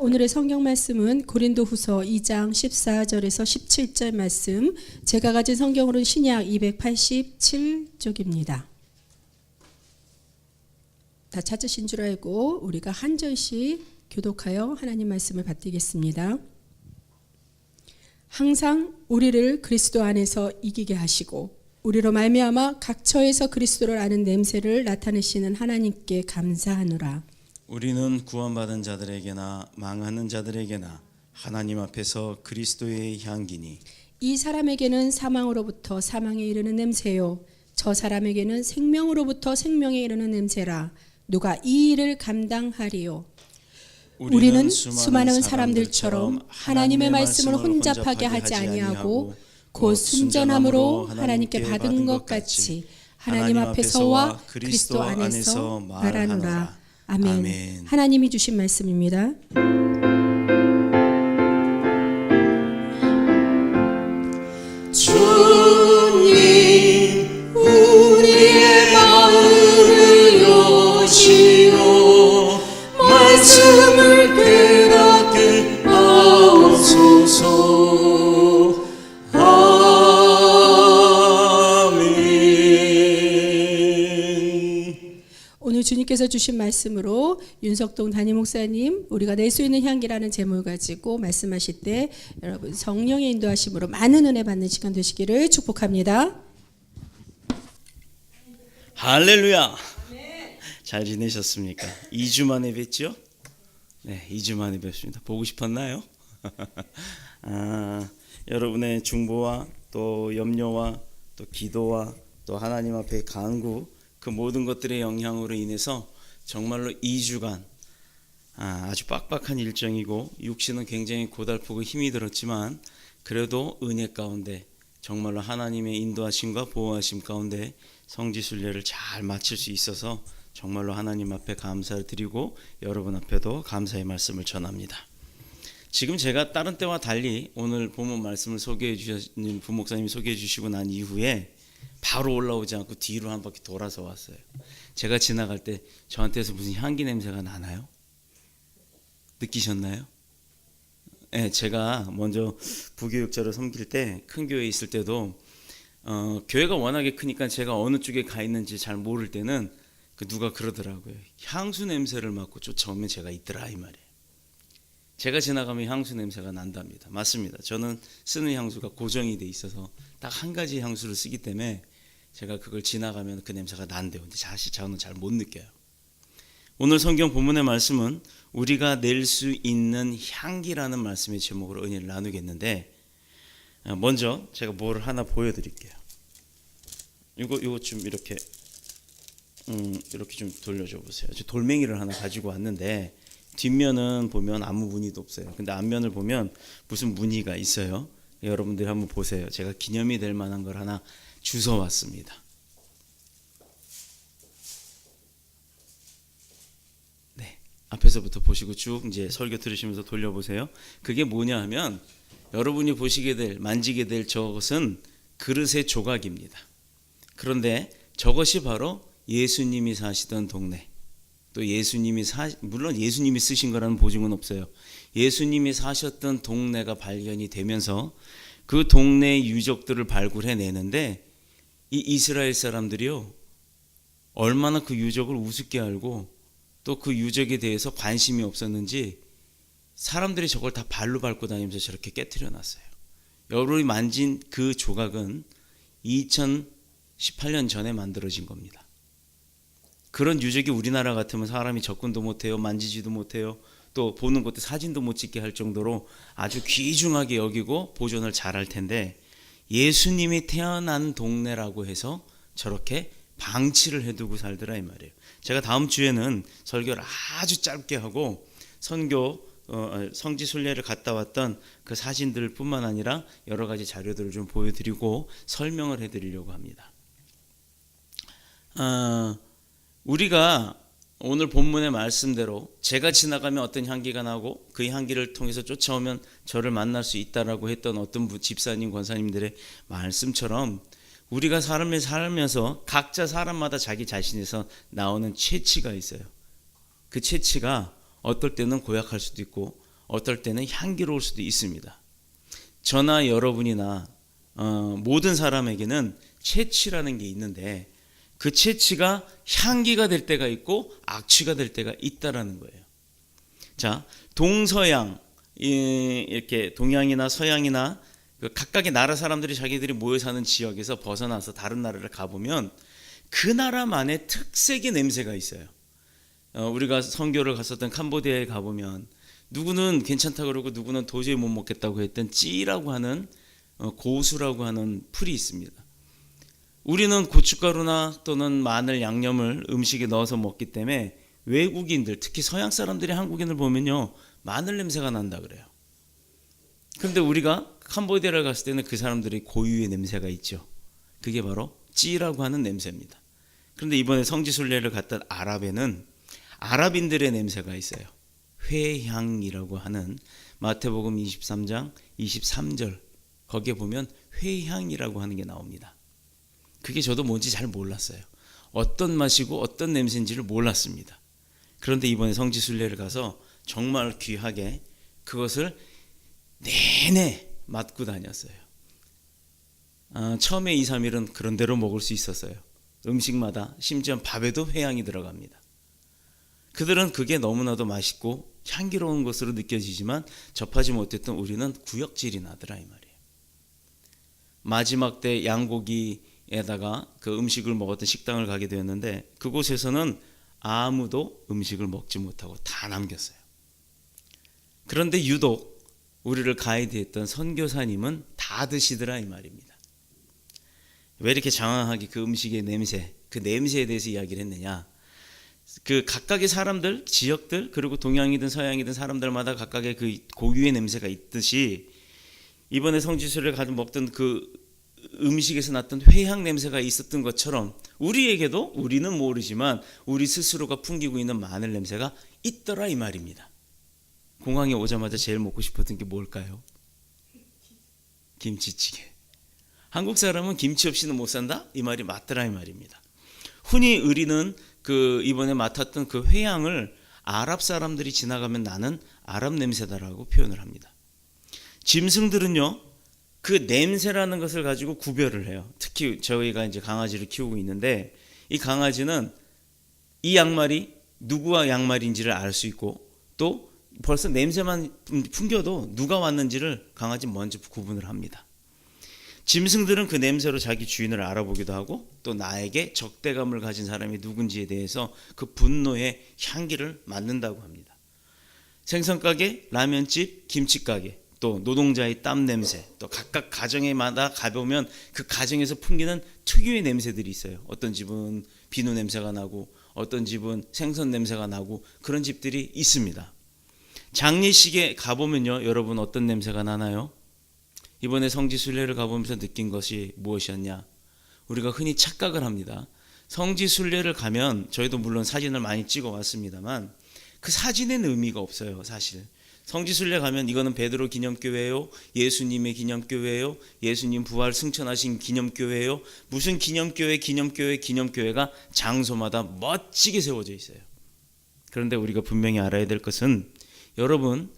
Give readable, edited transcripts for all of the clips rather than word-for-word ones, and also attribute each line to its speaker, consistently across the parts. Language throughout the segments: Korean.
Speaker 1: 오늘의 성경 말씀은 고린도후서 2장 14절에서 17절 말씀, 제가 가진 성경으로는 신약 287쪽입니다. 다 찾으신 줄 알고 우리가 한 절씩 교독하여 하나님 말씀을 받들겠습니다. 항상 우리를 그리스도 안에서 이기게 하시고 우리로 말미암아 각 처에서 그리스도를 아는 냄새를 나타내시는 하나님께 감사하노라.
Speaker 2: 우리는 구원받은 자들에게나 망하는 자들에게나 하나님 앞에서 그리스도의 향기니
Speaker 1: 이 사람에게는 사망으로부터 사망에 이르는 냄새요 저 사람에게는 생명으로부터 생명에 이르는 냄새라. 누가 이 일을 감당하리요? 우리는 수많은 사람들처럼 하나님의 말씀을 혼잡하게 하지 아니하고 곧 순전함으로 하나님께 받은 것 같이 하나님 앞에서와 그리스도 안에서 말하노라. 아멘. 하나님이 주신 말씀입니다.
Speaker 3: 주님, 우리의 마음을 여시어 말씀을 깨닫게 하옵소서. 아멘.
Speaker 1: 오늘 주님께서 주신 말씀으로 윤석동 담임 목사님, 우리가 낼 수 있는 향기라는 제목을 가지고 말씀하실 때 여러분 성령의 인도하심으로 많은 은혜 받는 시간 되시기를 축복합니다.
Speaker 2: 할렐루야. 잘 지내셨습니까? 2주 만에 뵙죠? 네, 2주 만에 뵙습니다. 보고 싶었나요? 여러분의 중보와 또 염려와 또 기도와 또 하나님 앞에 간구, 그 모든 것들의 영향으로 인해서 정말로 2주간 아주 빡빡한 일정이고 육신은 굉장히 고달프고 힘이 들었지만 그래도 은혜 가운데 정말로 하나님의 인도하심과 보호하심 가운데 성지순례를 잘 마칠 수 있어서 정말로 하나님 앞에 감사를 드리고 여러분 앞에도 감사의 말씀을 전합니다. 지금 제가 다른 때와 달리 오늘 본문 말씀을 소개해 주신 부목사님이 소개해 주시고 난 이후에 바로 올라오지 않고 뒤로 한 바퀴 돌아서 왔어요. 제가 지나갈 때 저한테서 무슨 향기 냄새가 나나요? 느끼셨나요? 네, 제가 먼저 부교육자로 섬길 때 큰 교회에 있을 때도 교회가 워낙에 크니까 제가 어느 쪽에 가 있는지 잘 모를 때는 누가 그러더라고요. 향수 냄새를 맡고 쫓아오면 제가 있더라 이 말이에요. 제가 지나가면 향수 냄새가 난답니다. 맞습니다. 저는 쓰는 향수가 고정이 돼 있어서 딱 한 가지 향수를 쓰기 때문에 제가 그걸 지나가면 그 냄새가 난대요. 근데 사실 저는 잘 못 느껴요. 오늘 성경 본문의 말씀은 우리가 낼 수 있는 향기라는 말씀의 제목으로 은혜를 나누겠는데, 먼저 제가 뭐를 하나 보여드릴게요. 이거 좀 이렇게 좀 돌려줘 보세요. 저 돌멩이를 하나 가지고 왔는데 뒷면은 보면 아무 무늬도 없어요. 근데 앞면을 보면 무슨 무늬가 있어요. 여러분들이 한번 보세요. 제가 기념이 될 만한 걸 하나 주워 왔습니다. 네, 앞에서부터 보시고 쭉 이제 설교 들으시면서 돌려보세요. 그게 뭐냐 하면 여러분이 보시게 될, 만지게 될 저것은 그릇의 조각입니다. 그런데 저것이 바로 예수님이 사시던 동네, 또 물론 예수님이 쓰신 거라는 보증은 없어요. 예수님이 사셨던 동네가 발견이 되면서 그 동네의 유적들을 발굴해내는데 이 이스라엘 사람들이요, 얼마나 그 유적을 우습게 알고 또 그 유적에 대해서 관심이 없었는지 사람들이 저걸 다 발로 밟고 다니면서 저렇게 깨트려 놨어요. 여러분이 만진 그 조각은 2018년 전에 만들어진 겁니다. 그런 유적이 우리나라 같으면 사람이 접근도 못해요. 만지지도 못해요. 또 보는 것도 사진도 못 찍게 할 정도로 아주 귀중하게 여기고 보존을 잘할 텐데 예수님이 태어난 동네라고 해서 저렇게 방치를 해두고 살더라 이 말이에요. 제가 다음 주에는 설교를 아주 짧게 하고 성지순례를 갔다 왔던 그 사진들 뿐만 아니라 여러 가지 자료들을 좀 보여드리고 설명을 해드리려고 합니다. 우리가 오늘 본문의 말씀대로 제가 지나가면 어떤 향기가 나고 그 향기를 통해서 쫓아오면 저를 만날 수 있다라고 했던 어떤 집사님, 권사님들의 말씀처럼 우리가 삶을 살면서 각자 사람마다 자기 자신에서 나오는 체취가 있어요. 그 체취가 어떨 때는 고약할 수도 있고 어떨 때는 향기로울 수도 있습니다. 저나 여러분이나 모든 사람에게는 채취라는 게 있는데 그 채취가 향기가 될 때가 있고 악취가 될 때가 있다라는 거예요. 자, 동서양 이렇게 동양이나 서양이나 각각의 나라 사람들이 자기들이 모여 사는 지역에서 벗어나서 다른 나라를 가보면 그 나라만의 특색의 냄새가 있어요. 우리가 선교를 갔었던 캄보디아에 가보면 누구는 괜찮다 그러고 누구는 도저히 못 먹겠다고 했던 찌라고 하는 고수라고 하는 풀이 있습니다. 우리는 고춧가루나 또는 마늘, 양념을 음식에 넣어서 먹기 때문에 외국인들, 특히 서양 사람들이 한국인을 보면요 마늘 냄새가 난다 그래요. 그런데 우리가 캄보디아를 갔을 때는 그 사람들이 고유의 냄새가 있죠. 그게 바로 찌라고 하는 냄새입니다. 그런데 이번에 성지순례를 갔던 아랍에는 아랍인들의 냄새가 있어요. 회향이라고 하는 마태복음 23장 23절 거기에 보면 회향이라고 하는 게 나옵니다. 그게 저도 뭔지 잘 몰랐어요. 어떤 맛이고 어떤 냄새인지를 몰랐습니다. 그런데 이번에 성지순례를 가서 정말 귀하게 그것을 내내 맡고 다녔어요. 처음에 2, 3일은 그런 대로 먹을 수 있었어요. 음식마다 심지어 밥에도 회향이 들어갑니다. 그들은 그게 너무나도 맛있고 향기로운 것으로 느껴지지만 접하지 못했던 우리는 구역질이 나더라 이 말이에요. 마지막 때 양고기에다가 그 음식을 먹었던 식당을 가게 되었는데 그곳에서는 아무도 음식을 먹지 못하고 다 남겼어요. 그런데 유독 우리를 가이드했던 선교사님은 다 드시더라 이 말입니다. 왜 이렇게 장황하게 그 음식의 냄새, 그 냄새에 대해서 이야기를 했느냐? 그 각각의 사람들, 지역들, 그리고 동양이든 서양이든 사람들마다 각각의 그 고유의 냄새가 있듯이 이번에 성지순례를 가서 먹던 그 음식에서 났던 회향 냄새가 있었던 것처럼 우리에게도 우리는 모르지만 우리 스스로가 풍기고 있는 마늘 냄새가 있더라 이 말입니다. 공항에 오자마자 제일 먹고 싶었던 게 뭘까요? 김치찌개. 한국 사람은 김치 없이는 못 산다? 이 말이 맞더라 이 말입니다. 흔히 우리는 그 이번에 맡았던 그 회향을 아랍 사람들이 지나가면 나는 아랍 냄새다라고 표현을 합니다. 짐승들은요 그 냄새라는 것을 가지고 구별을 해요. 특히 저희가 이제 강아지를 키우고 있는데 이 강아지는 이 양말이 누구와 양말인지를 알 수 있고 또 벌써 냄새만 풍겨도 누가 왔는지를 강아지 먼저 구분을 합니다. 짐승들은 그 냄새로 자기 주인을 알아보기도 하고 또 나에게 적대감을 가진 사람이 누군지에 대해서 그 분노의 향기를 맡는다고 합니다. 생선가게, 라면집, 김치가게, 또 노동자의 땀 냄새, 또 각각 가정에마다 가보면 그 가정에서 풍기는 특유의 냄새들이 있어요. 어떤 집은 비누 냄새가 나고 어떤 집은 생선 냄새가 나고 그런 집들이 있습니다. 장례식에 가보면요 여러분 어떤 냄새가 나나요? 이번에 성지순례를 가보면서 느낀 것이 무엇이었냐? 우리가 흔히 착각을 합니다. 성지순례를 가면 저희도 물론 사진을 많이 찍어 왔습니다만 그 사진에는 의미가 없어요. 사실 성지순례 가면 이거는 베드로 기념교회예요, 예수님의 기념교회예요, 예수님 부활 승천하신 기념교회예요. 무슨 기념교회가 장소마다 멋지게 세워져 있어요. 그런데 우리가 분명히 알아야 될 것은 여러분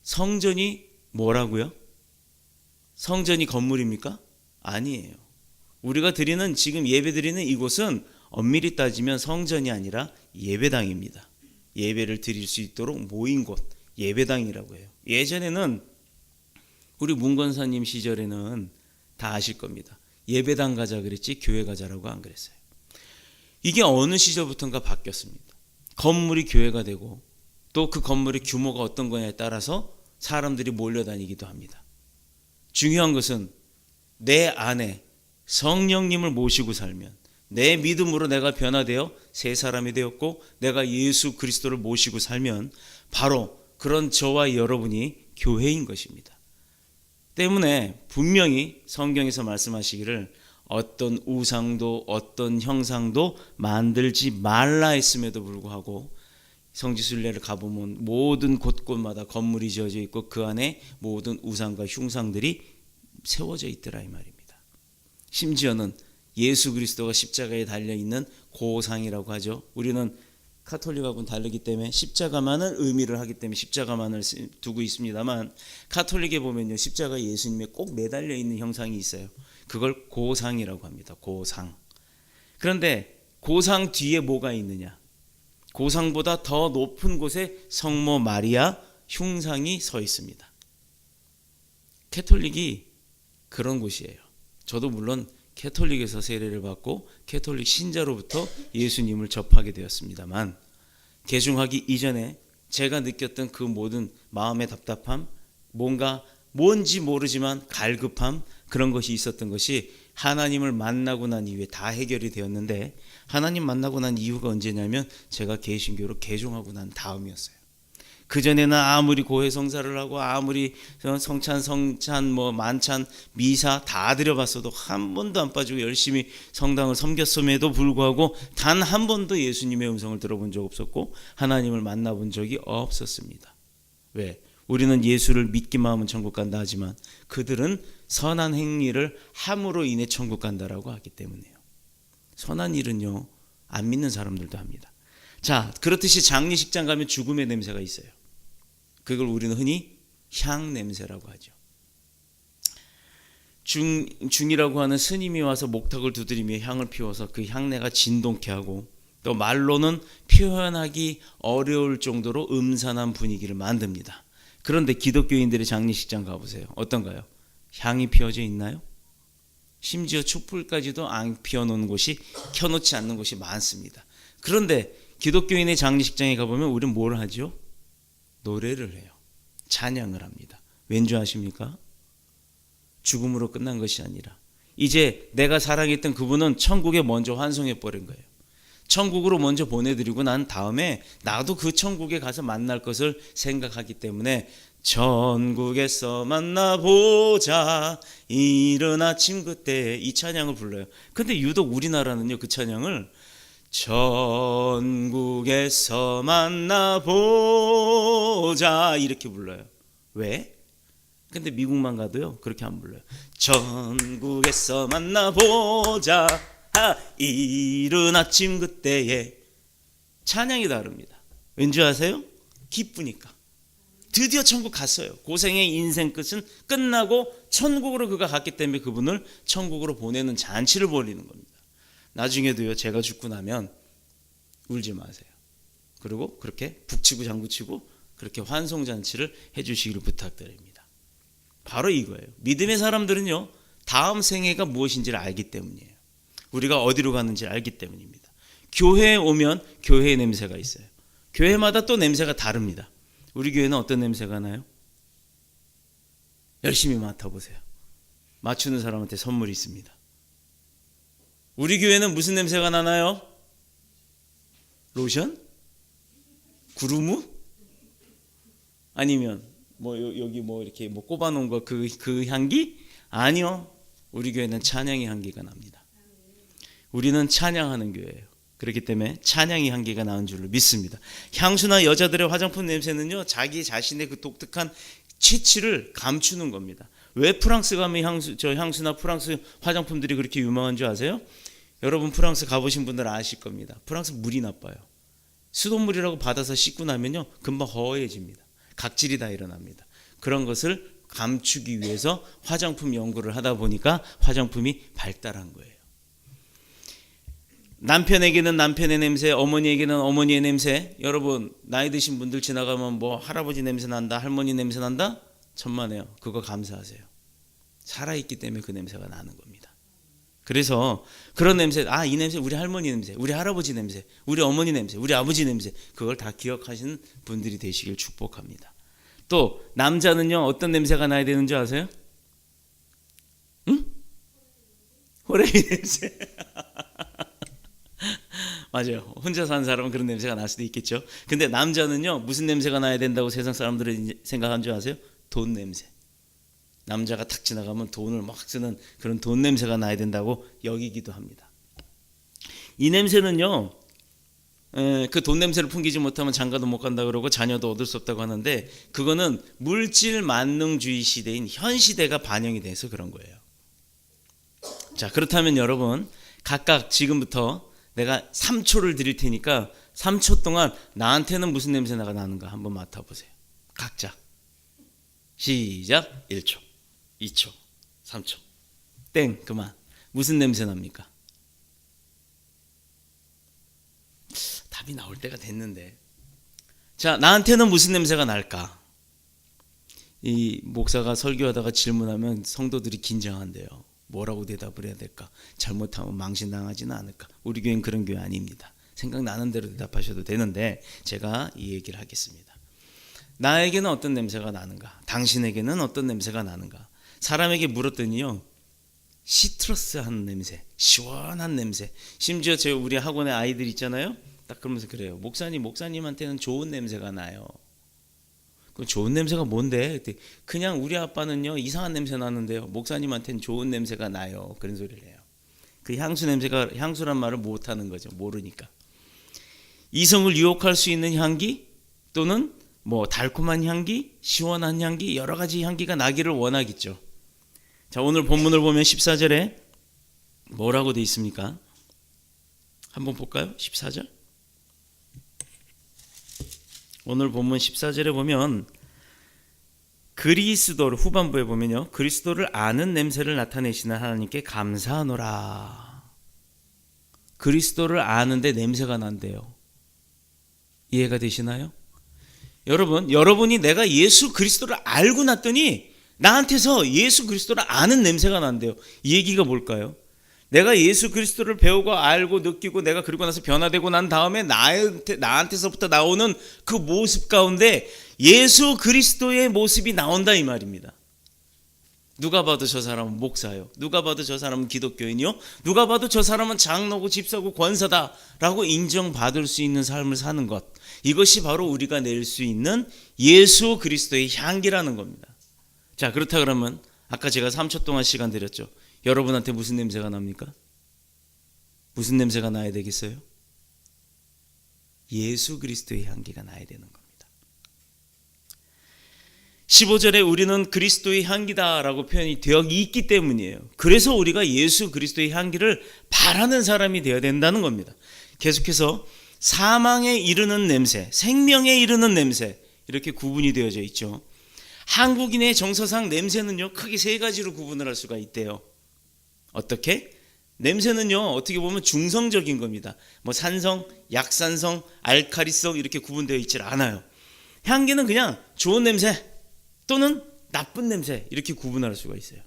Speaker 2: 성전이 뭐라고요? 성전이 건물입니까? 아니에요. 우리가 드리는 지금 예배 드리는 이곳은 엄밀히 따지면 성전이 아니라 예배당입니다. 예배를 드릴 수 있도록 모인 곳 예배당이라고 해요. 예전에는 우리 문건사님 시절에는 다 아실 겁니다. 예배당 가자 그랬지 교회 가자라고 안 그랬어요. 이게 어느 시절부터인가 바뀌었습니다. 건물이 교회가 되고 또 그 건물의 규모가 어떤 거냐에 따라서 사람들이 몰려다니기도 합니다. 중요한 것은 내 안에 성령님을 모시고 살면 내 믿음으로 내가 변화되어 새 사람이 되었고 내가 예수 그리스도를 모시고 살면 바로 그런 저와 여러분이 교회인 것입니다. 때문에 분명히 성경에서 말씀하시기를 어떤 우상도 어떤 형상도 만들지 말라 했음에도 불구하고 성지순례를 가보면 모든 곳곳마다 건물이 지어져 있고 그 안에 모든 우상과 흉상들이 세워져 있더라 이 말입니다. 심지어는 예수 그리스도가 십자가에 달려있는 고상이라고 하죠. 우리는 카톨릭하고는 다르기 때문에 십자가만을 의미를 하기 때문에 십자가만을 두고 있습니다만, 카톨릭에 보면요, 십자가 예수님에 꼭 매달려 있는 형상이 있어요. 그걸 고상이라고 합니다. 고상. 그런데 고상 뒤에 뭐가 있느냐? 고상보다 더 높은 곳에 성모 마리아 흉상이 서 있습니다. 캐톨릭이 그런 곳이에요. 저도 물론 캐톨릭에서 세례를 받고 캐톨릭 신자로부터 예수님을 접하게 되었습니다만, 개종하기 이전에 제가 느꼈던 그 모든 마음의 답답함, 뭔지 모르지만 갈급함, 그런 것이 있었던 것이 하나님을 만나고 난 이후에 다 해결이 되었는데, 하나님 만나고 난 이유가 언제냐면 제가 개신교로 개종하고 난 다음이었어요. 그전에는 아무리 고해성사를 하고 아무리 성찬 뭐 만찬 미사 다 드려봤어도 한 번도 안 빠지고 열심히 성당을 섬겼음에도 불구하고 단 한 번도 예수님의 음성을 들어본 적 없었고 하나님을 만나본 적이 없었습니다. 왜? 우리는 예수를 믿기만 하면 천국 간다 하지만 그들은 선한 행위를 함으로 인해 천국 간다라고 하기 때문에요. 선한 일은요, 안 믿는 사람들도 합니다. 자, 그렇듯이 장례식장 가면 죽음의 냄새가 있어요. 그걸 우리는 흔히 향 냄새라고 하죠. 중이라고 하는 스님이 와서 목탁을 두드리며 향을 피워서 그 향내가 진동케 하고, 또 말로는 표현하기 어려울 정도로 음산한 분위기를 만듭니다. 그런데 기독교인들의 장례식장 가보세요. 어떤가요? 향이 피워져 있나요? 심지어 촛불까지도 안 피워놓은 곳이, 켜놓지 않는 곳이 많습니다. 그런데 기독교인의 장례식장에 가보면 우리는 뭘 하죠? 노래를 해요. 찬양을 합니다. 왠지 아십니까? 죽음으로 끝난 것이 아니라 이제 내가 사랑했던 그분은 천국에 먼저 환송해 버린 거예요. 천국으로 먼저 보내드리고 난 다음에 나도 그 천국에 가서 만날 것을 생각하기 때문에 천국에서 만나보자 이른 아침 그때, 이 찬양을 불러요. 근데 유독 우리나라는요, 그 찬양을 천국에서 만나보자 이렇게 불러요. 왜? 근데 미국만 가도요, 그렇게 안 불러요. 천국에서 만나보자 이른 아침 그때에. 찬양이 다릅니다. 왠지 아세요? 기쁘니까. 드디어 천국 갔어요. 고생의 인생 끝은 끝나고 천국으로 그가 갔기 때문에 그분을 천국으로 보내는 잔치를 벌이는 겁니다. 나중에도요, 제가 죽고 나면 울지 마세요. 그리고 그렇게 북치고 장구치고 그렇게 환송잔치를 해주시기를 부탁드립니다. 바로 이거예요. 믿음의 사람들은요, 다음 생애가 무엇인지를 알기 때문이에요. 우리가 어디로 가는지 알기 때문입니다. 교회에 오면 교회의 냄새가 있어요. 교회마다 또 냄새가 다릅니다. 우리 교회는 어떤 냄새가 나요? 열심히 맡아보세요. 맞추는 사람한테 선물이 있습니다. 우리 교회는 무슨 냄새가 나나요? 로션? 구루무? 아니면 뭐 여기 뭐 이렇게 뭐 꼽아놓은 거 그 향기? 아니요. 우리 교회는 찬양의 향기가 납니다. 우리는 찬양하는 교회예요. 그렇기 때문에 찬양의 향기가 나는 줄로 믿습니다. 향수나 여자들의 화장품 냄새는요, 자기 자신의 그 독특한 취치를 감추는 겁니다. 왜 프랑스 가면 향수나 프랑스 화장품들이 그렇게 유명한 줄 아세요? 여러분 프랑스 가보신 분들 아실 겁니다. 프랑스 물이 나빠요. 수돗물이라고 받아서 씻고 나면요, 금방 허해집니다. 각질이 다 일어납니다. 그런 것을 감추기 위해서 화장품 연구를 하다 보니까 화장품이 발달한 거예요. 남편에게는 남편의 냄새, 어머니에게는 어머니의 냄새. 여러분 나이 드신 분들 지나가면 뭐 할아버지 냄새 난다, 할머니 냄새 난다? 천만에요. 그거 감사하세요. 살아있기 때문에 그 냄새가 나는 겁니다. 그래서 그런 냄새, 이 냄새 우리 할머니 냄새, 우리 할아버지 냄새, 우리 어머니 냄새, 우리 아버지 냄새, 그걸 다 기억하시는 분들이 되시길 축복합니다. 또 남자는요, 어떤 냄새가 나야 되는 줄 아세요? 응? 호레이 냄새. 맞아요. 혼자 사는 사람은 그런 냄새가 날 수도 있겠죠. 근데 남자는요, 무슨 냄새가 나야 된다고 세상 사람들이 생각한 줄 아세요? 돈 냄새. 남자가 탁 지나가면 돈을 막 쓰는 그런 돈 냄새가 나야 된다고 여기기도 합니다. 이 냄새는요, 그 돈 냄새를 풍기지 못하면 장가도 못 간다 그러고 자녀도 얻을 수 없다고 하는데, 그거는 물질 만능주의 시대인 현 시대가 반영이 돼서 그런 거예요. 자, 그렇다면 여러분 각각 지금부터 내가 3초를 드릴 테니까 3초 동안 나한테는 무슨 냄새가 나는가 한번 맡아보세요. 각자. 시작. 1초, 2초, 3초. 땡. 그만. 무슨 냄새 납니까? 답이 나올 때가 됐는데. 자, 나한테는 무슨 냄새가 날까? 이 목사가 설교하다가 질문하면 성도들이 긴장한대요. 뭐라고 대답을 해야 될까? 잘못하면 망신당하지는 않을까? 우리 교회는 그런 교회 아닙니다. 생각나는 대로 대답하셔도 되는데 제가 이 얘기를 하겠습니다. 나에게는 어떤 냄새가 나는가? 당신에게는 어떤 냄새가 나는가? 사람에게 물었더니요, 시트러스한 냄새, 시원한 냄새. 심지어 우리 학원에 아이들 있잖아요. 딱 그러면서 그래요. 목사님한테는 좋은 냄새가 나요. 그 좋은 냄새가 뭔데? 그냥 우리 아빠는요 이상한 냄새 나는데요. 목사님한테는 좋은 냄새가 나요. 그런 소리를 해요. 그 향수 냄새가 향수란 말을 못하는 거죠. 모르니까. 이성을 유혹할 수 있는 향기 또는 뭐 달콤한 향기, 시원한 향기, 여러 가지 향기가 나기를 원하겠죠. 자, 오늘 본문을 보면 14절에 뭐라고 돼 있습니까? 한번 볼까요? 14절. 오늘 본문 14절에 보면 그리스도를 후반부에 보면요. 그리스도를 아는 냄새를 나타내시는 하나님께 감사하노라. 그리스도를 아는데 냄새가 난대요. 이해가 되시나요? 여러분이 내가 예수 그리스도를 알고 났더니 나한테서 예수 그리스도를 아는 냄새가 난대요. 이 얘기가 뭘까요? 내가 예수 그리스도를 배우고 알고 느끼고 내가 그리고 나서 변화되고 난 다음에 나한테서부터 나오는 그 모습 가운데 예수 그리스도의 모습이 나온다 이 말입니다. 누가 봐도 저 사람은 목사요. 누가 봐도 저 사람은 기독교인이요. 누가 봐도 저 사람은 장로고 집사고 권사다라고 인정받을 수 있는 삶을 사는 것. 이것이 바로 우리가 낼 수 있는 예수 그리스도의 향기라는 겁니다. 자, 그렇다 그러면 아까 제가 3초 동안 시간 드렸죠. 여러분한테 무슨 냄새가 납니까? 무슨 냄새가 나야 되겠어요? 예수 그리스도의 향기가 나야 되는 겁니다. 15절에 우리는 그리스도의 향기다라고 표현이 되어 있기 때문이에요. 그래서 우리가 예수 그리스도의 향기를 바라는 사람이 되어야 된다는 겁니다. 계속해서 사망에 이르는 냄새, 생명에 이르는 냄새 이렇게 구분이 되어져 있죠. 한국인의 정서상 냄새는요 크게 세 가지로 구분을 할 수가 있대요. 어떻게? 냄새는요 어떻게 보면 중성적인 겁니다. 뭐 산성, 약산성, 알칼리성 이렇게 구분되어 있질 않아요. 향기는 그냥 좋은 냄새 또는 나쁜 냄새 이렇게 구분할 수가 있어요.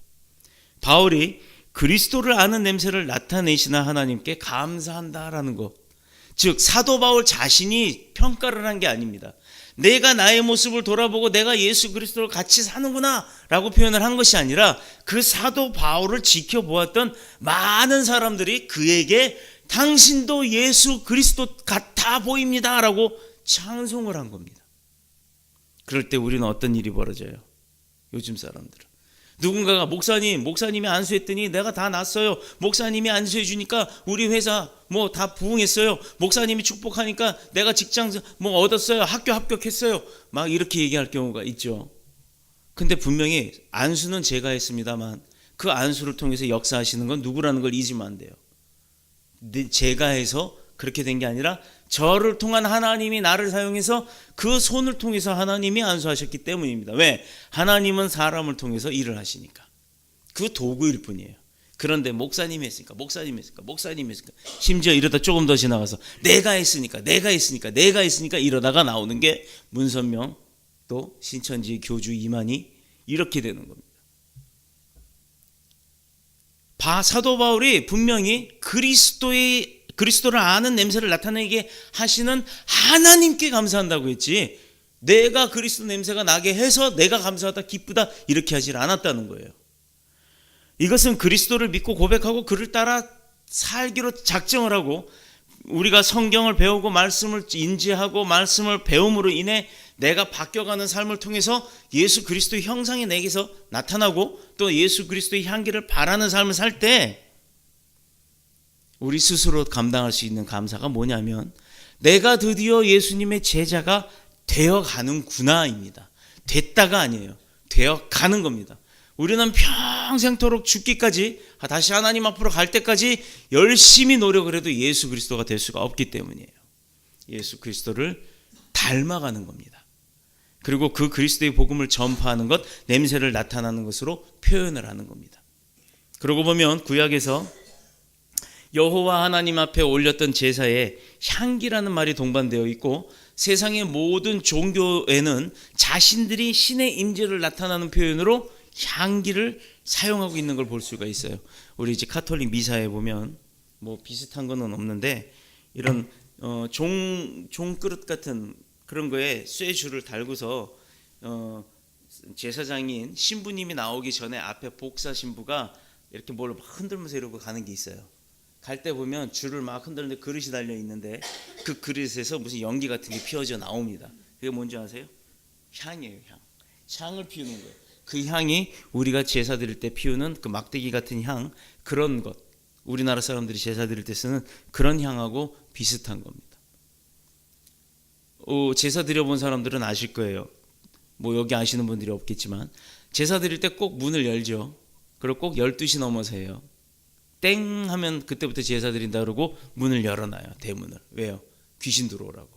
Speaker 2: 바울이 그리스도를 아는 냄새를 나타내시나 하나님께 감사한다라는 것, 즉 사도 바울 자신이 평가를 한 게 아닙니다. 내가 나의 모습을 돌아보고 내가 예수 그리스도를 같이 사는구나 라고 표현을 한 것이 아니라 그 사도 바울을 지켜보았던 많은 사람들이 그에게 당신도 예수 그리스도 같아 보입니다 라고 찬송을 한 겁니다. 그럴 때 우리는 어떤 일이 벌어져요? 요즘 사람들은 누군가가 목사님이 안수했더니 내가 다 났어요. 목사님이 안수해 주니까 우리 회사 뭐 다 부흥했어요. 목사님이 축복하니까 내가 직장 뭐 얻었어요. 학교 합격했어요. 막 이렇게 얘기할 경우가 있죠. 근데 분명히 안수는 제가 했습니다만 그 안수를 통해서 역사하시는 건 누구라는 걸 잊으면 안 돼요. 제가 해서 그렇게 된 게 아니라 저를 통한 하나님이 나를 사용해서 그 손을 통해서 하나님이 안수하셨기 때문입니다. 왜? 하나님은 사람을 통해서 일을 하시니까. 그 도구일 뿐이에요. 그런데 목사님이 했으니까 심지어 이러다 조금 더 지나가서 내가 했으니까 이러다가 나오는 게 문선명 또 신천지 교주 이만희 이렇게 되는 겁니다. 사도 바울이 분명히 그리스도를 아는 냄새를 나타내게 하시는 하나님께 감사한다고 했지 내가 그리스도 냄새가 나게 해서 내가 감사하다 기쁘다 이렇게 하질 않았다는 거예요. 이것은 그리스도를 믿고 고백하고 그를 따라 살기로 작정을 하고 우리가 성경을 배우고 말씀을 인지하고 말씀을 배움으로 인해 내가 바뀌어가는 삶을 통해서 예수 그리스도의 형상이 내게서 나타나고 또 예수 그리스도의 향기를 바라는 삶을 살 때 우리 스스로 감당할 수 있는 감사가 뭐냐면 내가 드디어 예수님의 제자가 되어가는구나입니다. 됐다가 아니에요. 되어가는 겁니다. 우리는 평생토록 죽기까지 다시 하나님 앞으로 갈 때까지 열심히 노력을 해도 예수 그리스도가 될 수가 없기 때문이에요. 예수 그리스도를 닮아가는 겁니다. 그리고 그 그리스도의 복음을 전파하는 것, 냄새를 나타나는 것으로 표현을 하는 겁니다. 그러고 보면 구약에서 여호와 하나님 앞에 올렸던 제사에 향기라는 말이 동반되어 있고, 세상의 모든 종교에는 자신들이 신의 임재를 나타나는 표현으로 향기를 사용하고 있는 걸 볼 수가 있어요. 우리 이제 카톨릭 미사에 보면 뭐 비슷한 거는 없는데, 이런 종그릇 같은 그런 거에 쇠줄을 달고서 제사장인 신부님이 나오기 전에 앞에 복사 신부가 이렇게 뭘 막 흔들면서 이러고 가는 게 있어요. 갈 때 보면 줄을 막 흔들는데 그릇이 달려 있는데, 그 그릇에서 무슨 연기 같은 게 피어져 나옵니다. 그게 뭔지 아세요? 향이에요. 향을 피우는 거예요. 그 향이 우리가 제사 드릴 때 피우는 그 막대기 같은 향, 그런 것, 우리나라 사람들이 제사 드릴 때 쓰는 그런 향하고 비슷한 겁니다. 제사 드려본 사람들은 아실 거예요. 뭐 여기 아시는 분들이 없겠지만, 제사 드릴 때 꼭 문을 열죠. 그리고 꼭 12시 넘어서 해요. 땡 하면 그때부터 제사 드린다 그러고 문을 열어놔요. 대문을. 왜요? 귀신 들어오라고.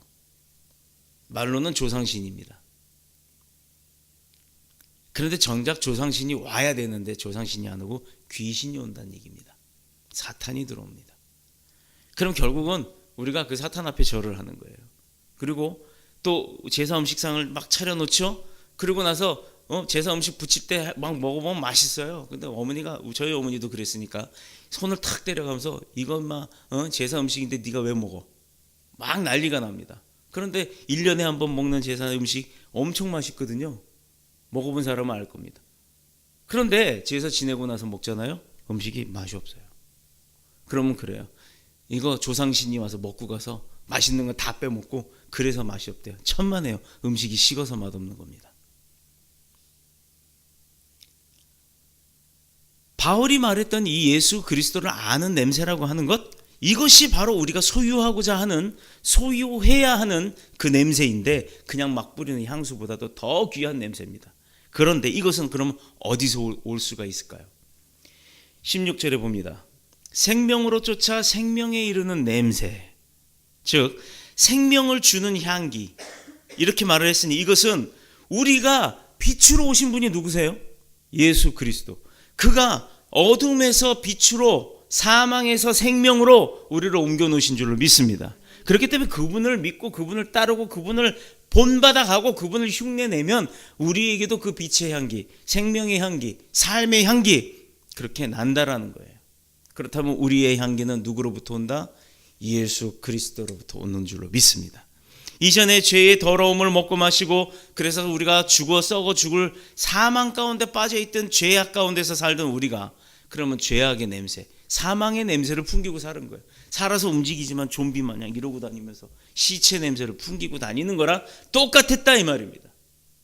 Speaker 2: 말로는 조상신입니다. 그런데 정작 조상신이 와야 되는데 조상신이 안 오고 귀신이 온다는 얘기입니다. 사탄이 들어옵니다. 그럼 결국은 우리가 그 사탄 앞에 절을 하는 거예요. 그리고 또 제사 음식상을 막 차려놓죠. 그리고 나서 제사 음식 부칠 때 막 먹어보면 맛있어요. 근데 저희 어머니도 그랬으니까 손을 탁 때려가면서 이것만 제사 음식인데 네가 왜 먹어? 막 난리가 납니다. 그런데 1년에 한 번 먹는 제사 음식 엄청 맛있거든요. 먹어본 사람은 알 겁니다. 그런데 제사 지내고 나서 먹잖아요. 음식이 맛이 없어요. 그러면 그래요. 이거 조상신이 와서 먹고 가서 맛있는 거 다 빼먹고 그래서 맛이 없대요. 천만에요. 음식이 식어서 맛없는 겁니다. 바울이 말했던 이 예수 그리스도를 아는 냄새라고 하는 것, 이것이 바로 우리가 소유하고자 하는, 소유해야 하는 그 냄새인데, 그냥 막 뿌리는 향수보다도 더 귀한 냄새입니다. 그런데 이것은 그럼 어디서 올 수가 있을까요? 16절에 봅니다. 생명으로 쫓아 생명에 이르는 냄새, 즉 생명을 주는 향기, 이렇게 말을 했으니 이것은 우리가 빛으로 오신 분이 누구세요? 예수 그리스도. 그가 어둠에서 빛으로, 사망에서 생명으로 우리를 옮겨 놓으신 줄로 믿습니다. 그렇기 때문에 그분을 믿고 그분을 따르고 그분을 본받아 가고 그분을 흉내내면 우리에게도 그 빛의 향기, 생명의 향기, 삶의 향기, 그렇게 난다라는 거예요. 그렇다면 우리의 향기는 누구로부터 온다? 예수 그리스도로부터 오는 줄로 믿습니다. 이전에 죄의 더러움을 먹고 마시고, 그래서 우리가 죽어 썩어 죽을 사망 가운데 빠져있던 죄악 가운데서 살던 우리가, 그러면 죄악의 냄새, 사망의 냄새를 풍기고 사는 거예요. 살아서 움직이지만 좀비 마냥 이러고 다니면서 시체 냄새를 풍기고 다니는 거랑 똑같았다 이 말입니다.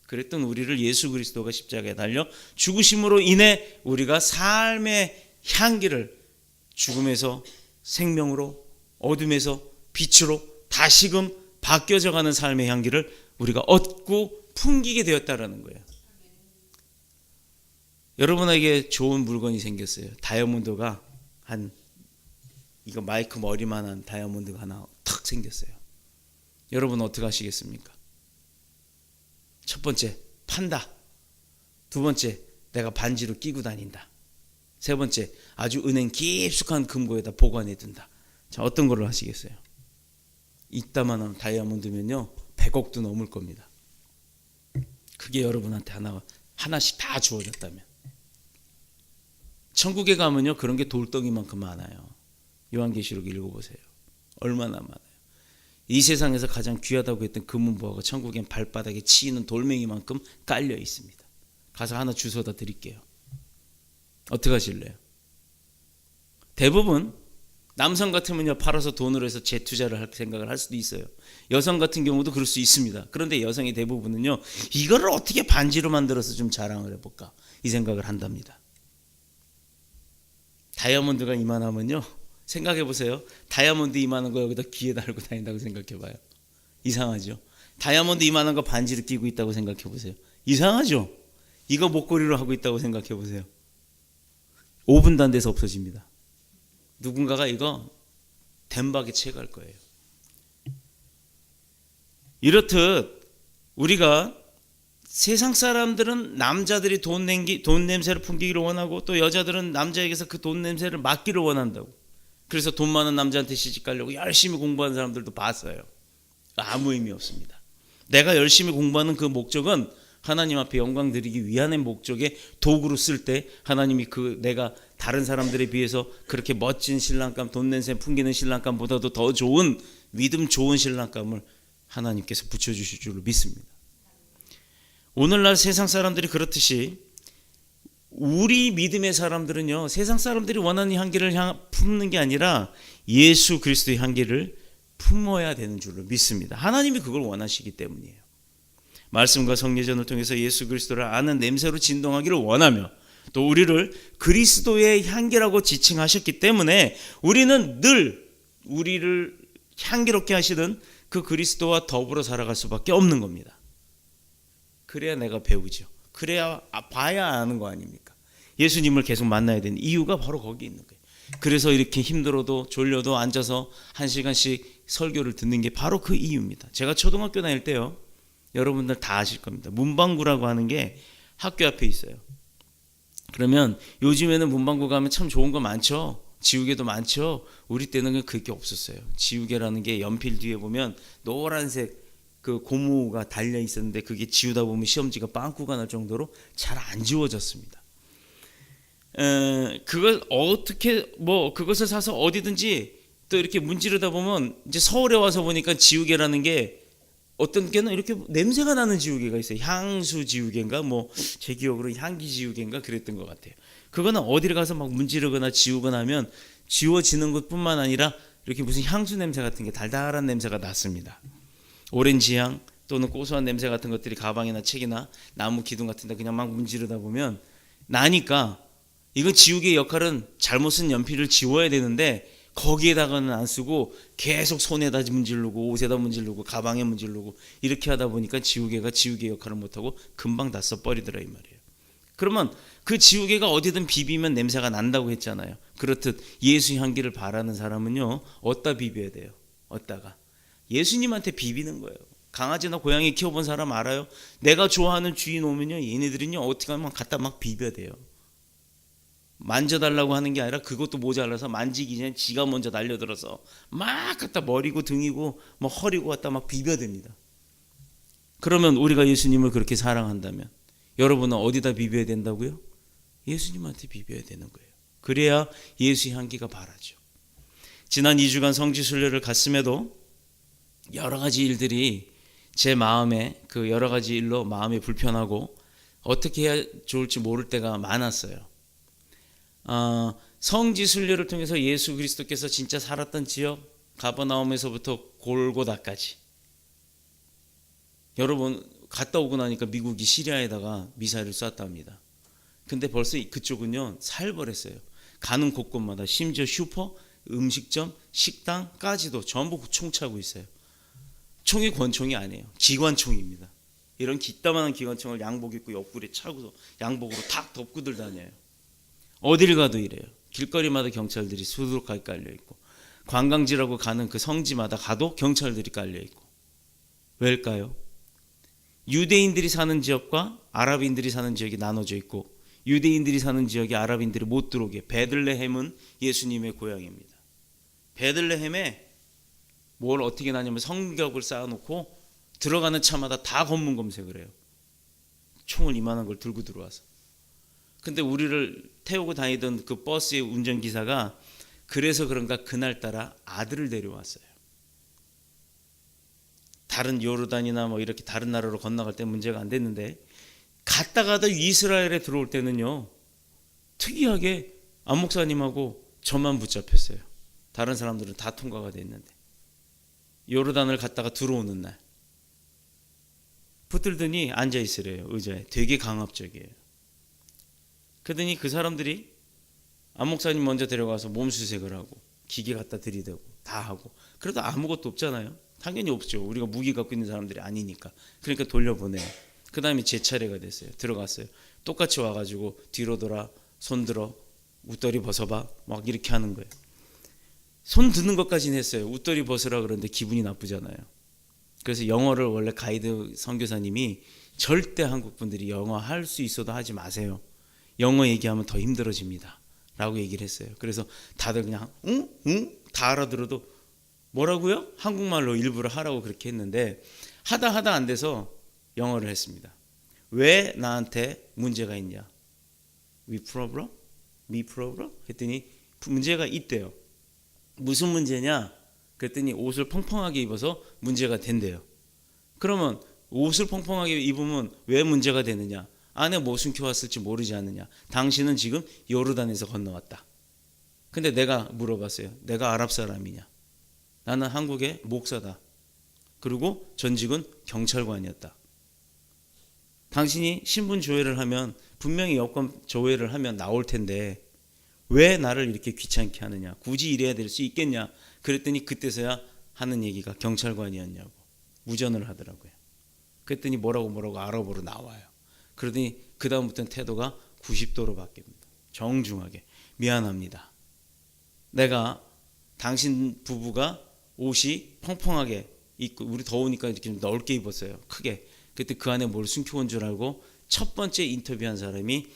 Speaker 2: 그랬던 우리를 예수 그리스도가 십자가에 달려 죽으심으로 인해 우리가 삶의 향기를, 죽음에서 생명으로, 어둠에서 빛으로 다시금 바뀌어져 가는 삶의 향기를 우리가 얻고 풍기게 되었다라는 거예요. 여러분에게 좋은 물건이 생겼어요. 다이아몬드가 이거 마이크 머리만한 다이아몬드가 하나 탁 생겼어요. 여러분 어떻게 하시겠습니까? 첫 번째, 판다. 두 번째, 내가 반지로 끼고 다닌다. 세 번째, 아주 은행 깊숙한 금고에다 보관해 둔다. 자, 어떤 걸로 하시겠어요? 이따만한 다이아몬드면요 100억도 넘을 겁니다. 그게 여러분한테 하나씩 다 주어졌다면. 천국에 가면요 그런 게 돌덩이만큼 많아요. 요한계시록 읽어보세요. 얼마나 많아요. 이 세상에서 가장 귀하다고 했던 금은보화가 천국엔 발바닥에 치이는 돌멩이만큼 깔려 있습니다. 가서 하나 주워다 드릴게요. 어떻게 하실래요? 대부분 남성 같으면요 팔아서 돈으로 해서 재투자를 할 생각을 할 수도 있어요. 여성 같은 경우도 그럴 수 있습니다. 그런데 여성의 대부분은요 이거를 어떻게 반지로 만들어서 좀 자랑을 해볼까 이 생각을 한답니다. 다이아몬드가 이만하면요 생각해보세요. 다이아몬드 이만한 거 여기다 귀에 달고 다닌다고 생각해봐요. 이상하죠? 다이아몬드 이만한 거 반지로 끼고 있다고 생각해보세요. 이상하죠? 이거 목걸이로 하고 있다고 생각해보세요. 5분도 안 돼서 없어집니다. 누군가가 이거 덴박에 채갈 거예요. 이렇듯 우리가 세상 사람들은 남자들이 돈 냄새를 풍기기를 원하고, 또 여자들은 남자에게서 그 돈 냄새를 맡기를 원한다고. 그래서 돈 많은 남자한테 시집 가려고 열심히 공부하는 사람들도 봤어요. 아무 의미 없습니다. 내가 열심히 공부하는 그 목적은 하나님 앞에 영광 드리기 위한 목적의 도구로 쓸 때, 하나님이 내가 다른 사람들에 비해서 그렇게 멋진 신랑감, 돈 냄새 풍기는 신랑감보다도 더 좋은, 믿음 좋은 신랑감을 하나님께서 붙여주실 줄로 믿습니다. 오늘날 세상 사람들이 그렇듯이 우리 믿음의 사람들은요, 세상 사람들이 원하는 향기를 품는 게 아니라 예수 그리스도의 향기를 품어야 되는 줄로 믿습니다. 하나님이 그걸 원하시기 때문이에요. 말씀과 성례전을 통해서 예수 그리스도를 아는 냄새로 진동하기를 원하며, 또 우리를 그리스도의 향기라고 지칭하셨기 때문에 우리는 늘 우리를 향기롭게 하시는 그 그리스도와 더불어 살아갈 수밖에 없는 겁니다. 그래야 내가 배우죠. 그래야 봐야 아는 거 아닙니까? 예수님을 계속 만나야 되는 이유가 바로 거기 있는 거예요. 그래서 이렇게 힘들어도 졸려도 앉아서 1시간씩 설교를 듣는 게 바로 그 이유입니다. 제가 초등학교 다닐 때요, 여러분들 다 아실 겁니다. 문방구라고 하는 게 학교 앞에 있어요. 그러면 요즘에는 문방구 가면 참 좋은 거 많죠. 지우개도 많죠. 우리 때는 그게 없었어요. 지우개라는 게 연필 뒤에 보면 노란색 그 고무가 달려 있었는데, 그게 지우다 보면 시험지가 빵꾸가 날 정도로 잘 안 지워졌습니다. 그걸 그것을 사서 어디든지 또 이렇게 문지르다 보면, 이제 서울에 와서 보니까 지우개라는 게 어떤 게는 이렇게 냄새가 나는 지우개가 있어요. 향수 지우개인가, 제 기억으로 향기 지우개인가 그랬던 것 같아요. 그거는 어디를 가서 막 문지르거나 지우거나 하면 지워지는 것뿐만 아니라 이렇게 무슨 향수 냄새 같은 게, 달달한 냄새가 났습니다. 오렌지 향 또는 고소한 냄새 같은 것들이 가방이나 책이나 나무 기둥 같은 데 그냥 막 문지르다 보면 나니까, 이거 지우개의 역할은 잘못 쓴 연필을 지워야 되는데 거기에다가는 안 쓰고 계속 손에다 문지르고 옷에다 문지르고 가방에 문지르고 이렇게 하다 보니까 지우개가 지우개 역할을 못하고 금방 다 써버리더라 이 말이에요. 그러면 그 지우개가 어디든 비비면 냄새가 난다고 했잖아요. 그렇듯 예수 향기를 바라는 사람은요, 어디다 비벼야 돼요? 어디다가? 예수님한테 비비는 거예요. 강아지나 고양이 키워본 사람 알아요? 내가 좋아하는 주인 오면요, 얘네들은요 어떻게 하면 갖다 막 비벼대요. 만져달라고 하는 게 아니라 그것도 모자라서 만지기 전에 지가 먼저 달려들어서 막 갖다 머리고 등이고 허리고 갖다 막 비벼댑니다. 그러면 우리가 예수님을 그렇게 사랑한다면 여러분은 어디다 비벼야 된다고요? 예수님한테 비벼야 되는 거예요. 그래야 예수 향기가 바라죠. 지난 2주간 성지순례를 갔음에도 여러 가지 일들이 제 마음에, 그 여러 가지 일로 마음이 불편하고 어떻게 해야 좋을지 모를 때가 많았어요. 성지순례를 통해서 예수 그리스도께서 진짜 살았던 지역, 가버나움에서부터 골고다까지, 여러분 갔다 오고 나니까 미국이 시리아에다가 미사일을 쐈답니다. 근데 벌써 그쪽은요 살벌했어요. 가는 곳곳마다 심지어 슈퍼, 음식점, 식당까지도 전부 총 차고 있어요. 총이 권총이 아니에요. 기관총입니다. 이런 기따만한 기관총을 양복 입고 옆구리에 차고서 양복으로 탁 덮고들 다녀요. 어딜 가도 이래요. 길거리마다 경찰들이 수두룩하게 깔려있고, 관광지라고 가는 그 성지마다 가도 경찰들이 깔려있고. 왜일까요? 유대인들이 사는 지역과 아랍인들이 사는 지역이 나눠져 있고, 유대인들이 사는 지역에 아랍인들이 못 들어오게. 베들레헴은 예수님의 고향입니다. 베들레헴에 뭘 어떻게 나냐면 성벽을 쌓아놓고 들어가는 차마다 다 검문 검색을 해요. 총을 이만한 걸 들고 들어와서. 근데 우리를 태우고 다니던 그 버스의 운전기사가 그래서 그런가 그날따라 아들을 데려왔어요. 다른 요르단이나 이렇게 다른 나라로 건너갈 때 문제가 안 됐는데, 갔다가다 이스라엘에 들어올 때는요 특이하게 안 목사님하고 저만 붙잡혔어요. 다른 사람들은 다 통과가 됐는데, 요르단을 갔다가 들어오는 날 붙들더니 앉아있으래요. 의자에. 되게 강압적이에요. 그러더니 그 사람들이 안 목사님 먼저 데려가서 몸수색을 하고 기계 갖다 들이대고 다 하고, 그래도 아무것도 없잖아요. 당연히 없죠. 우리가 무기 갖고 있는 사람들이 아니니까. 그러니까 돌려보내요. 그 다음에 제 차례가 됐어요. 들어갔어요. 똑같이 와가지고 뒤로 돌아, 손 들어, 웃더리 벗어봐, 막 이렇게 하는 거예요. 손 드는 것까지는 했어요. 웃더리 벗으라 그러는데 기분이 나쁘잖아요. 그래서 영어를 원래 가이드 선교사님이 절대 한국 분들이 영어 할 수 있어도 하지 마세요. 영어 얘기하면 더 힘들어집니다. 라고 얘기를 했어요. 그래서 다들 그냥 응? 응? 다 알아들어도 뭐라고요? 한국말로 일부러 하라고 그렇게 했는데 하다 안 돼서 영어를 했습니다. 왜 나한테 문제가 있냐? We problem? Me problem? 했더니 문제가 있대요. 무슨 문제냐? 그랬더니 옷을 펑펑하게 입어서 문제가 된대요. 그러면 옷을 펑펑하게 입으면 왜 문제가 되느냐? 안에 뭐 숨겨왔을지 모르지 않느냐? 당신은 지금 요르단에서 건너왔다. 근데 내가 물어봤어요. 내가 아랍 사람이냐? 나는 한국의 목사다. 그리고 전직은 경찰관이었다. 당신이 신분 조회를 하면 분명히 여권 조회를 하면 나올 텐데 왜 나를 이렇게 귀찮게 하느냐? 굳이 이래야 될 수 있겠냐? 그랬더니 그때서야 하는 얘기가 경찰관이었냐고 무전을 하더라고요. 그랬더니 뭐라고 아랍어로 나와요. 그러더니 그 다음부터는 태도가 90도로 바뀝니다. 정중하게 미안합니다. 내가 당신 부부가 옷이 펑펑하게 입고 우리 더우니까 이렇게 좀 넓게 입었어요. 크게. 그때 그 안에 뭘 숨겨온 줄 알고 첫 번째 인터뷰한 사람이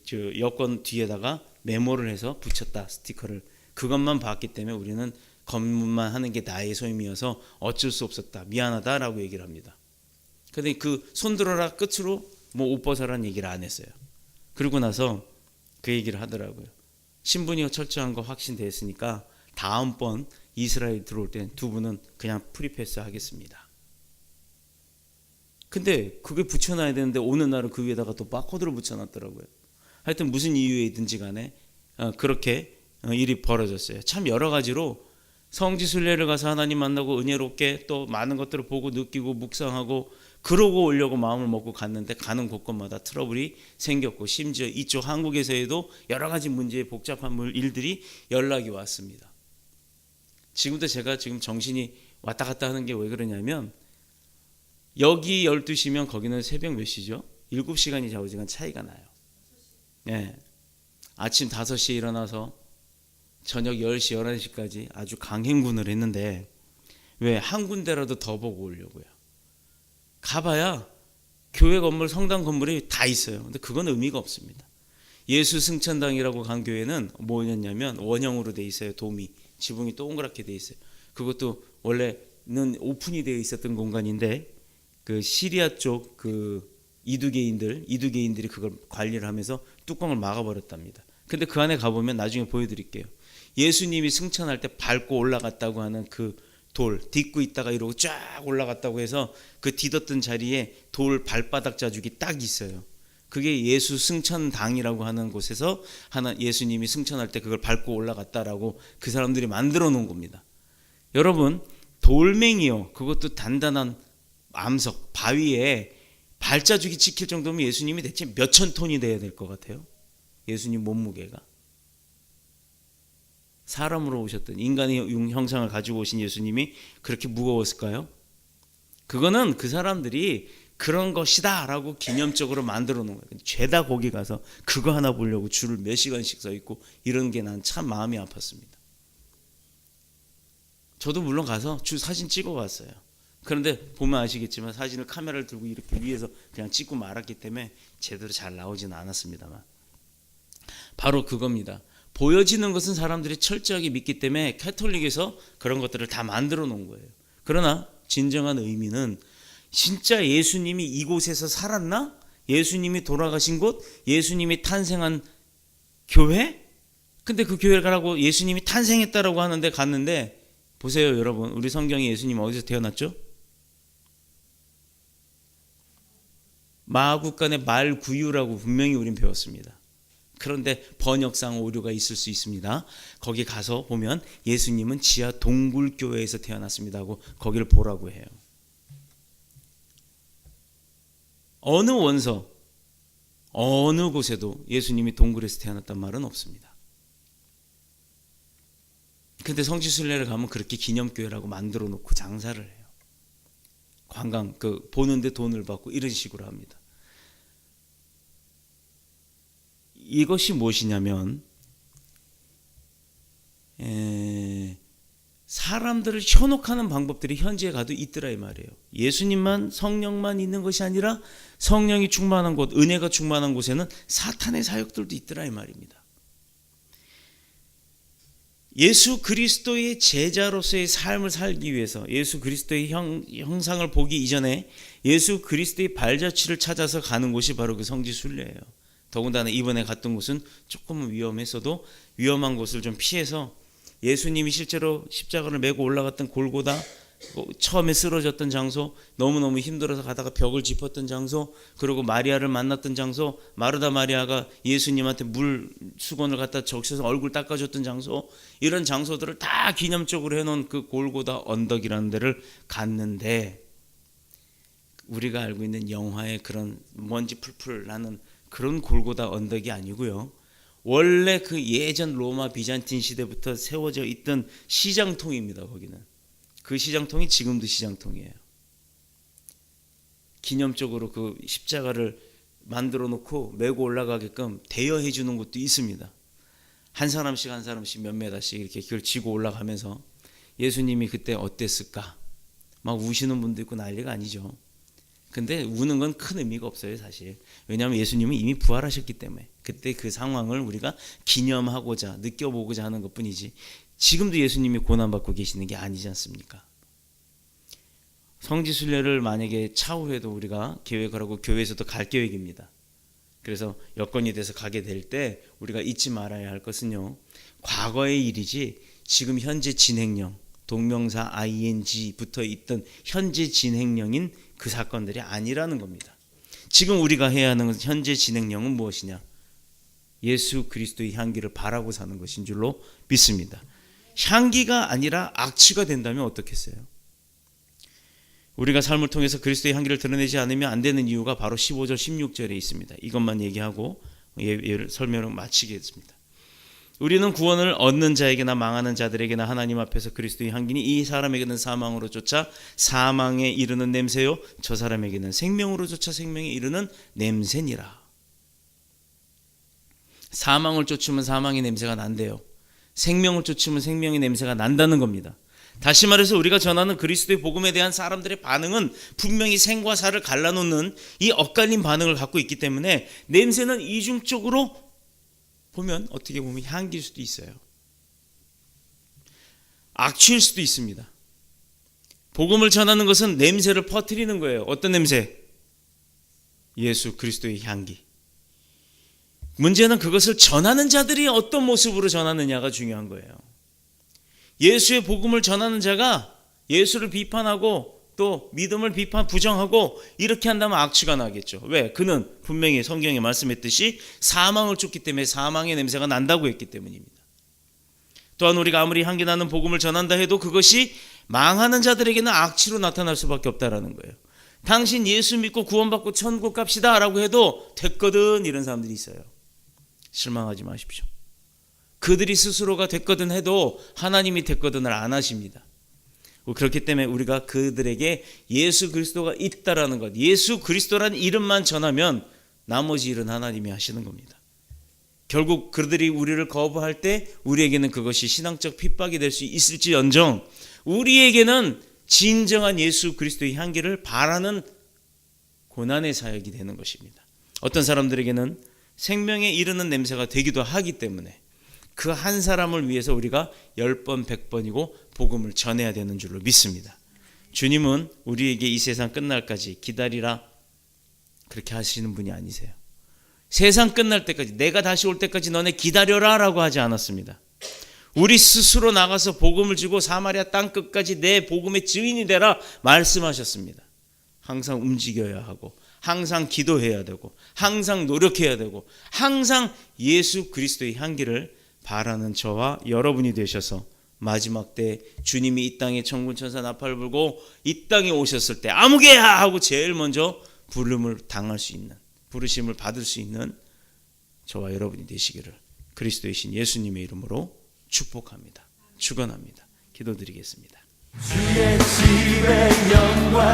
Speaker 2: 저 여권 뒤에다가 메모를 해서 붙였다. 스티커를. 그것만 봤기 때문에 우리는 검문만 하는 게 나의 소임이어서 어쩔 수 없었다. 미안하다라고 얘기를 합니다. 그런데 그 손들어라 끝으로 뭐 옷 벗어라는 얘기를 안 했어요. 그러고 나서 그 얘기를 하더라고요. 신분이 철저한 거 확신됐으니까 다음번 이스라엘 들어올 땐 두 분은 그냥 프리패스 하겠습니다. 근데 그게 붙여놔야 되는데 어느 날은 그 위에다가 또 바코드를 붙여놨더라고요. 하여튼 무슨 이유에든지 간에 그렇게 일이 벌어졌어요. 참 여러 가지로 성지순례를 가서 하나님 만나고 은혜롭게 또 많은 것들을 보고 느끼고 묵상하고 그러고 오려고 마음을 먹고 갔는데 가는 곳곳마다 트러블이 생겼고 심지어 이쪽 한국에서도 여러 가지 문제의 복잡한 일들이 연락이 왔습니다. 지금도 제가 지금 정신이 왔다 갔다 하는 게 왜 그러냐면 여기 12시면 거기는 새벽 몇 시죠? 7시간이 좌우지간 차이가 나요. 네. 아침 5시에 일어나서 저녁 10시, 11시까지 아주 강행군을 했는데 왜 한 군데라도 더 보고 오려고요. 가봐야 교회 건물, 성당 건물이 다 있어요. 근데 그건 의미가 없습니다. 예수 승천당이라고 간 교회는 뭐였냐면 원형으로 돼 있어요. 도미, 지붕이 동그랗게 돼 있어요. 그것도 원래는 오픈이 되어 있었던 공간인데 그 시리아 쪽 그 이두개인들이 그걸 관리를 하면서 뚜껑을 막아버렸답니다. 근데 그 안에 가보면 나중에 보여드릴게요. 예수님이 승천할 때 밟고 올라갔다고 하는 그 돌 딛고 있다가 이러고 쫙 올라갔다고 해서 그 딛었던 자리에 돌 발바닥 자국이 딱 있어요. 그게 예수 승천당이라고 하는 곳에서 예수님이 승천할 때 그걸 밟고 올라갔다라고 그 사람들이 만들어 놓은 겁니다. 여러분 돌멩이요. 그것도 단단한 암석 바위에 발자국이 찍힐 정도면 예수님이 대체 몇천 톤이 돼야 될 것 같아요. 예수님 몸무게가. 사람으로 오셨던 인간의 형상을 가지고 오신 예수님이 그렇게 무거웠을까요? 그거는 그 사람들이 그런 것이다 라고 기념적으로 만들어 놓은 거예요. 죄다 거기 가서 그거 하나 보려고 줄을 몇 시간씩 서 있고 이런 게 난 참 마음이 아팠습니다. 저도 물론 가서 사진 찍어 왔어요. 그런데 보면 아시겠지만 사진을 카메라를 들고 이렇게 위에서 그냥 찍고 말았기 때문에 제대로 잘 나오지는 않았습니다만 바로 그겁니다. 보여지는 것은 사람들이 철저하게 믿기 때문에 캐톨릭에서 그런 것들을 다 만들어 놓은 거예요. 그러나 진정한 의미는 진짜 예수님이 이곳에서 살았나? 예수님이 돌아가신 곳? 예수님이 탄생한 교회? 근데 그 교회를 가라고 예수님이 탄생했다라고 하는데 갔는데 보세요 여러분. 우리 성경에 예수님 어디서 태어났죠? 마구간의 말구유라고 분명히 우린 배웠습니다. 그런데 번역상 오류가 있을 수 있습니다. 거기 가서 보면 예수님은 지하 동굴교회에서 태어났습니다 하고 거기를 보라고 해요. 어느 원서 어느 곳에도 예수님이 동굴에서 태어났단 말은 없습니다. 근데 성지순례를 가면 그렇게 기념교회라고 만들어 놓고 장사를 해요. 관광 보는데 돈을 받고 이런 식으로 합니다. 이것이 무엇이냐면 사람들을 현혹하는 방법들이 현지에 가도 있더라 이 말이에요. 예수님만 성령만 있는 것이 아니라 성령이 충만한 곳, 은혜가 충만한 곳에는 사탄의 사역들도 있더라 이 말입니다. 예수 그리스도의 제자로서의 삶을 살기 위해서 예수 그리스도의 형상을 보기 이전에 예수 그리스도의 발자취를 찾아서 가는 곳이 바로 그 성지순례예요. 더군다나 이번에 갔던 곳은 조금은 위험했어도 위험한 곳을 좀 피해서 예수님이 실제로 십자가를 메고 올라갔던 골고다, 처음에 쓰러졌던 장소, 너무너무 힘들어서 가다가 벽을 짚었던 장소, 그리고 마리아를 만났던 장소, 마르다 마리아가 예수님한테 물 수건을 갖다 적셔서 얼굴 닦아줬던 장소, 이런 장소들을 다 기념적으로 해놓은 그 골고다 언덕이라는 데를 갔는데, 우리가 알고 있는 영화의 그런 먼지 풀풀 나는 그런 골고다 언덕이 아니고요, 원래 그 예전 로마 비잔틴 시대부터 세워져 있던 시장통입니다. 거기는 그 시장통이 지금도 시장통이에요. 기념적으로 그 십자가를 만들어 놓고 메고 올라가게끔 대여해 주는 곳도 있습니다. 한 사람씩 몇 메다씩 이렇게 그걸 지고 올라가면서 예수님이 그때 어땠을까 막 우시는 분도 있고 난리가 아니죠. 근데 우는 건 큰 의미가 없어요 사실. 왜냐하면 예수님은 이미 부활하셨기 때문에 그때 그 상황을 우리가 기념하고자 느껴보고자 하는 것뿐이지, 지금도 예수님이 고난받고 계시는 게 아니지 않습니까? 성지순례를 만약에 차후에도 우리가 계획을 하고 교회에서도 갈 계획입니다. 그래서 여건이 돼서 가게 될 때 우리가 잊지 말아야 할 것은요, 과거의 일이지 지금 현재 진행형, 동명사 ing 붙어 있던 현재 진행형인 그 사건들이 아니라는 겁니다. 지금 우리가 해야 하는 현재 진행형은 무엇이냐? 예수 그리스도의 향기를 바라고 사는 것인 줄로 믿습니다. 향기가 아니라 악취가 된다면 어떻겠어요? 우리가 삶을 통해서 그리스도의 향기를 드러내지 않으면 안 되는 이유가 바로 15절 16절에 있습니다. 이것만 얘기하고 설명을 마치겠습니다. 우리는 구원을 얻는 자에게나 망하는 자들에게나 하나님 앞에서 그리스도의 향기니 이 사람에게는 사망으로 쫓아 사망에 이르는 냄새요, 저 사람에게는 생명으로 쫓아 생명에 이르는 냄새니라. 사망을 쫓으면 사망의 냄새가 난대요. 생명을 쫓으면 생명의 냄새가 난다는 겁니다. 다시 말해서 우리가 전하는 그리스도의 복음에 대한 사람들의 반응은 분명히 생과 사를 갈라놓는 이 엇갈린 반응을 갖고 있기 때문에 냄새는 이중적으로 보면 어떻게 보면 향기일 수도 있어요. 악취일 수도 있습니다. 복음을 전하는 것은 냄새를 퍼뜨리는 거예요. 어떤 냄새? 예수 그리스도의 향기. 문제는 그것을 전하는 자들이 어떤 모습으로 전하느냐가 중요한 거예요. 예수의 복음을 전하는 자가 예수를 비판하고 또 믿음을 부정하고 이렇게 한다면 악취가 나겠죠. 왜? 그는 분명히 성경에 말씀했듯이 사망을 쫓기 때문에 사망의 냄새가 난다고 했기 때문입니다. 또한 우리가 아무리 향기 나는 복음을 전한다 해도 그것이 망하는 자들에게는 악취로 나타날 수밖에 없다라는 거예요. 당신 예수 믿고 구원받고 천국 갑시다 라고 해도 됐거든, 이런 사람들이 있어요. 실망하지 마십시오. 그들이 스스로가 됐거든 해도 하나님이 됐거든을 안 하십니다. 그렇기 때문에 우리가 그들에게 예수 그리스도가 있다라는 것, 예수 그리스도라는 이름만 전하면 나머지 일은 하나님이 하시는 겁니다. 결국 그들이 우리를 거부할 때 우리에게는 그것이 신앙적 핍박이 될 수 있을지언정 우리에게는 진정한 예수 그리스도의 향기를 바라는 고난의 사역이 되는 것입니다. 어떤 사람들에게는 생명에 이르는 냄새가 되기도 하기 때문에 그 한 사람을 위해서 우리가 10번 100번이고 복음을 전해야 되는 줄로 믿습니다. 주님은 우리에게 이 세상 끝날까지 기다리라 그렇게 하시는 분이 아니세요. 세상 끝날 때까지, 내가 다시 올 때까지 너네 기다려라 라고 하지 않았습니다. 우리 스스로 나가서 복음을 주고 사마리아 땅 끝까지 내 복음의 증인이 되라 말씀하셨습니다. 항상 움직여야 하고 항상 기도해야 되고 항상 노력해야 되고 항상 예수 그리스도의 향기를 바라는 저와 여러분이 되셔서 마지막 때 주님이 이 땅에 천군천사 나팔을 불고 이 땅에 오셨을 때 아무개야 하고 제일 먼저 부름을 당할 수 있는, 부르심을 받을 수 있는 저와 여러분이 되시기를 그리스도의 신 예수님의 이름으로 축복합니다. 축원합니다. 기도드리겠습니다.
Speaker 3: 주의 집에 영광